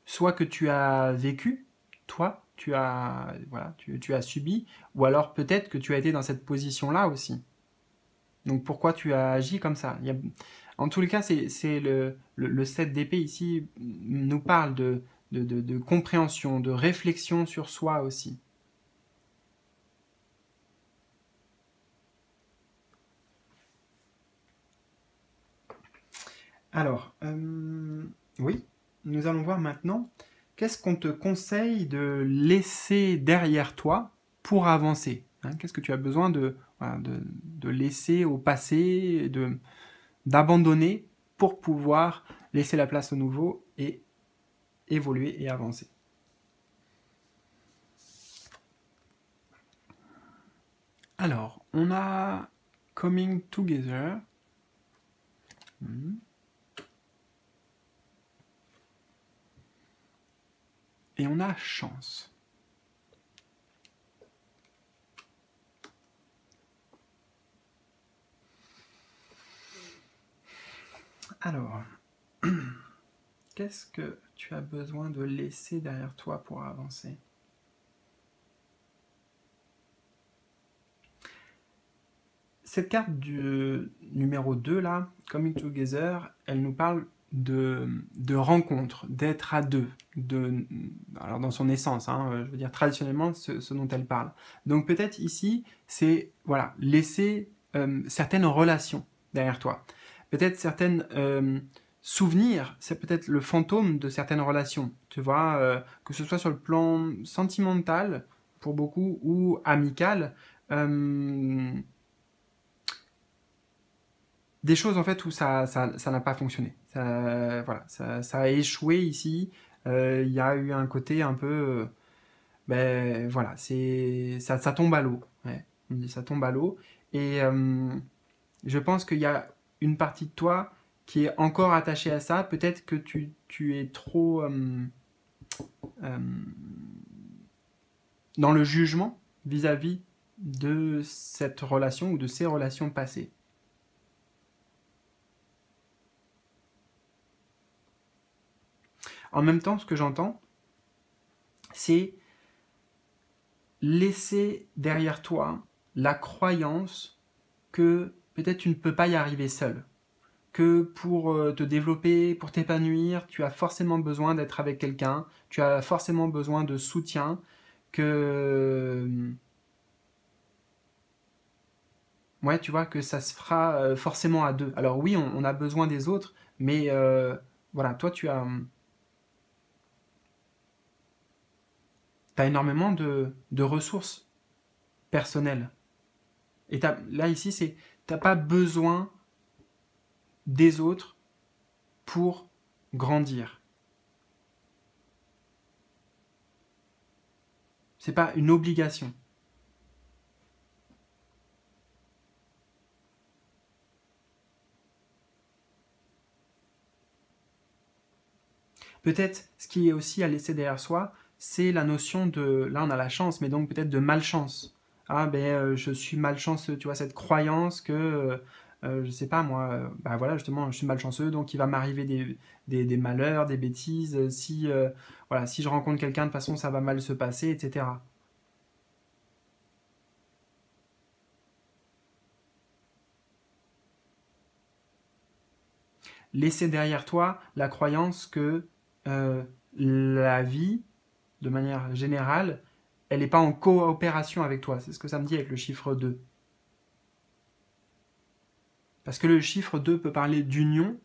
Soit que tu as vécu, toi, tu as subi, ou alors peut-être que tu as été dans cette position-là aussi. Donc pourquoi tu as agi comme ça? En tous les cas, c'est le 7 d'épée ici nous parle de compréhension, de réflexion sur soi aussi. Alors, oui, nous allons voir maintenant qu'est-ce qu'on te conseille de laisser derrière toi pour avancer, hein? Qu'est-ce que tu as besoin voilà, de laisser au passé, d'abandonner pour pouvoir laisser la place au nouveau et évoluer et avancer. Alors, on a Coming Together. Et on a Chance. Alors, qu'est-ce que tu as besoin de laisser derrière toi pour avancer? Cette carte du numéro 2, là, Coming Together, elle nous parle de rencontre, d'être à deux, alors dans son essence, hein, je veux dire traditionnellement ce dont elle parle. Donc peut-être ici, c'est voilà, laisser certaines relations derrière toi. Peut-être certaines souvenirs, c'est peut-être le fantôme de certaines relations, tu vois, que ce soit sur le plan sentimental, pour beaucoup, ou amical, des choses en fait où ça n'a pas fonctionné. Voilà, ça a échoué ici. Il y a eu un côté un peu, ben voilà, ça tombe à l'eau. Ouais, on dit ça tombe à l'eau. Et je pense qu'il y a une partie de toi qui est encore attachée à ça. Peut-être que tu es trop euh, dans le jugement vis-à-vis de cette relation ou de ces relations passées. En même temps, ce que j'entends, c'est laisser derrière toi la croyance que peut-être tu ne peux pas y arriver seul, que pour te développer, pour t'épanouir, tu as forcément besoin d'être avec quelqu'un, tu as forcément besoin de soutien, que ouais, tu vois que ça se fera forcément à deux. Alors oui, on a besoin des autres, mais voilà, toi tu as énormément de ressources personnelles. Et là ici, c'est t'as pas besoin des autres pour grandir. C'est pas une obligation. Peut-être ce qui est aussi à laisser derrière soi, c'est la notion de, là on a la chance, mais donc peut-être de malchance. Ah ben je suis malchanceux, tu vois, cette croyance que, je sais pas moi, bah voilà justement je suis malchanceux, donc il va m'arriver des malheurs, des bêtises, si, voilà, si je rencontre quelqu'un de toute façon ça va mal se passer, etc. Laisser derrière toi la croyance que la vie, de manière générale, elle n'est pas en coopération avec toi. C'est ce que ça me dit avec le chiffre 2. Parce que le chiffre 2 peut parler d'union,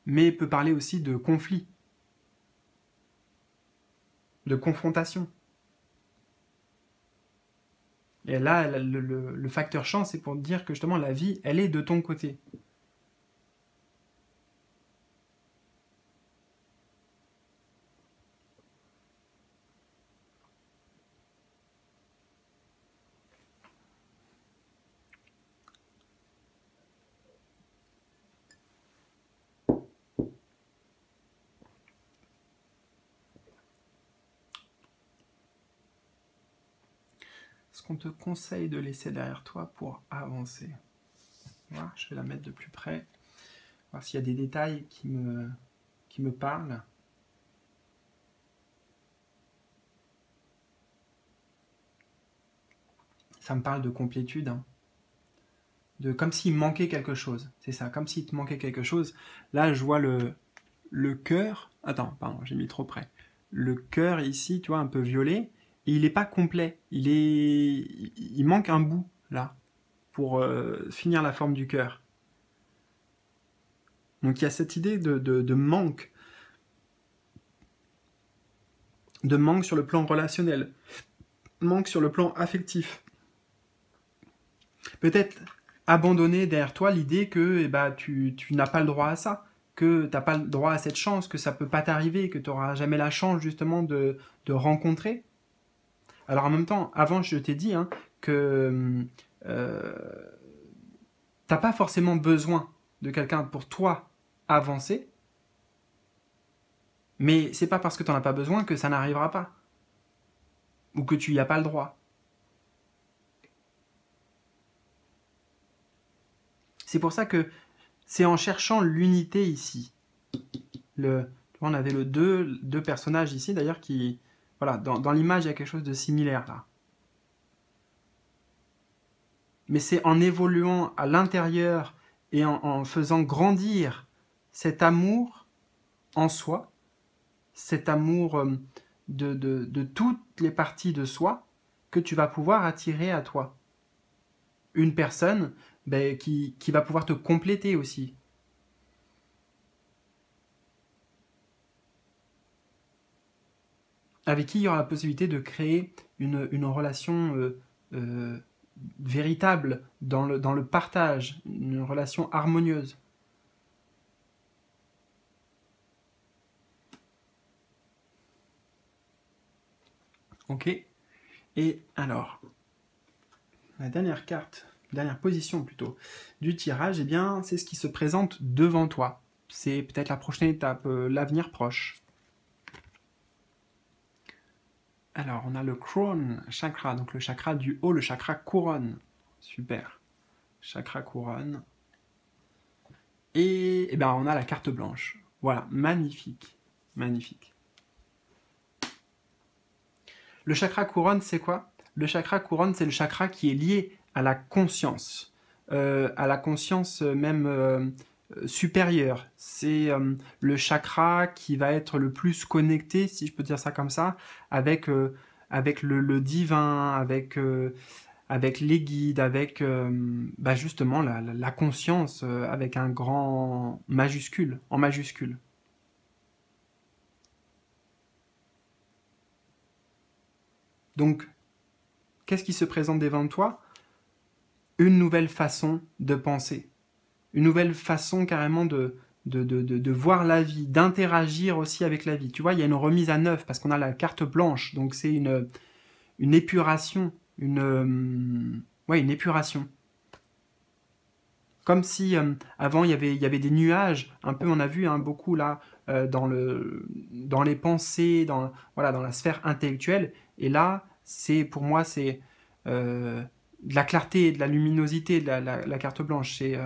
mais peut parler aussi de conflit, de confrontation. Et là, le facteur chance, c'est pour dire que justement la vie, elle est de ton côté. Ce qu'on te conseille de laisser derrière toi pour avancer. Voilà, je vais la mettre de plus près, voir s'il y a des détails qui me parlent. Ça me parle de complétude, hein. De comme s'il manquait quelque chose. C'est ça, comme s'il te manquait quelque chose. Là, je vois le cœur. Attends, pardon, j'ai mis trop près. Le cœur ici, tu vois, un peu violet. Et il n'est pas complet. Il manque un bout, là, pour finir la forme du cœur. Donc il y a cette idée de manque. de manque sur le plan relationnel, manque sur le plan affectif. Peut-être abandonner derrière toi l'idée que tu n'as pas le droit à ça, que tu n'as pas le droit à cette chance, que ça peut pas t'arriver, que tu n'auras jamais la chance justement de rencontrer. Alors en même temps, avant je t'ai dit que t'as pas forcément besoin de quelqu'un pour toi avancer, mais c'est pas parce que tu n'en as pas besoin que ça n'arrivera pas, ou que tu n'y as pas le droit. C'est pour ça que c'est en cherchant l'unité ici. On avait deux personnages ici d'ailleurs qui... Voilà, dans l'image il y a quelque chose de similaire là. Mais c'est en évoluant à l'intérieur et en faisant grandir cet amour en soi, cet amour de toutes les parties de soi, que tu vas pouvoir attirer à toi. Une personne qui va pouvoir te compléter aussi. Avec qui il y aura la possibilité de créer une relation véritable dans le partage, une relation harmonieuse. Ok. Et alors, la dernière carte, dernière position plutôt, du tirage, eh bien, c'est ce qui se présente devant toi. C'est peut-être la prochaine étape, l'avenir proche. Alors, on a le Crown Chakra, donc le chakra du haut, le chakra couronne. Super. Chakra couronne. Et ben, on a la carte blanche. Voilà, magnifique. Magnifique. Le chakra couronne, c'est quoi? Le chakra couronne, c'est le chakra qui est lié à la conscience même supérieure. C'est le chakra qui va être le plus connecté, si je peux dire ça comme ça, avec le divin, avec les guides, avec justement la conscience avec un grand majuscule, en majuscule. Donc, qu'est-ce qui se présente devant toi? Une nouvelle façon de penser, une nouvelle façon carrément de voir la vie, d'interagir aussi avec la vie. Tu vois, il y a une remise à neuf parce qu'on a la carte blanche, donc c'est une épuration, une épuration. Comme si avant il y avait des nuages, un peu on a vu beaucoup là dans les pensées, dans la sphère intellectuelle, et là pour moi c'est de la clarté, de la luminosité de la carte blanche, c'est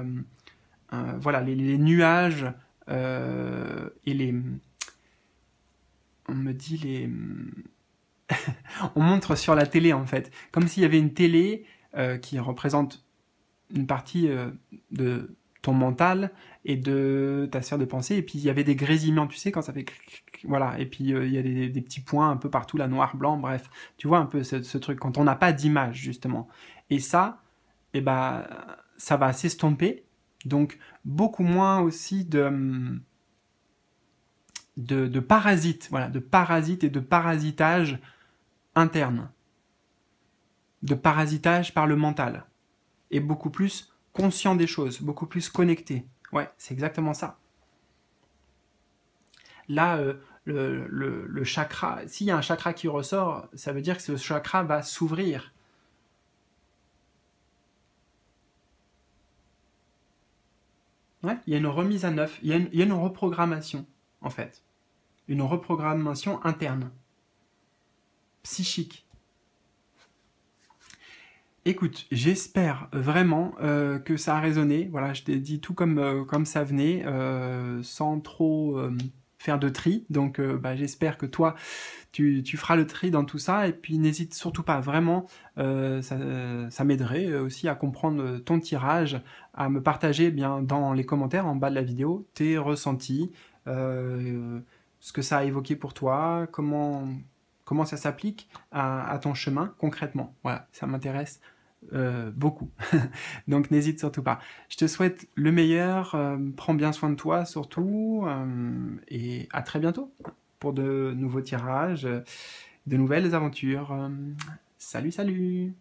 les nuages et on me dit on montre sur la télé en fait, comme s'il y avait une télé qui représente une partie de ton mental et de ta sphère de pensée, et puis il y avait des grésillements, tu sais, quand ça fait voilà, et puis il y a des petits points un peu partout, là, noir, blanc, bref, tu vois un peu ce truc, quand on n'a pas d'image, justement. Et ça, ça va s'estomper, donc beaucoup moins aussi de parasites, voilà, de parasites et de parasitage interne, de parasitage par le mental, et beaucoup plus conscient des choses, beaucoup plus connecté. Ouais, c'est exactement ça. Là, le chakra, s'il y a un chakra qui ressort, ça veut dire que ce chakra va s'ouvrir. Ouais, il y a une remise à neuf, il y a une reprogrammation, en fait. Une reprogrammation interne, psychique. Écoute, j'espère vraiment que ça a résonné. Voilà, je t'ai dit tout comme ça venait, sans trop faire de tri. Donc, j'espère que toi, tu feras le tri dans tout ça. Et puis, n'hésite surtout pas, vraiment, ça m'aiderait aussi à comprendre ton tirage, à me partager bien dans les commentaires en bas de la vidéo tes ressentis, ce que ça a évoqué pour toi, comment ça s'applique à ton chemin concrètement. Voilà, ça m'intéresse beaucoup. Donc n'hésite surtout pas. Je te souhaite le meilleur, prends bien soin de toi surtout, et à très bientôt. pour de nouveaux tirages, de nouvelles aventures. Salut, salut!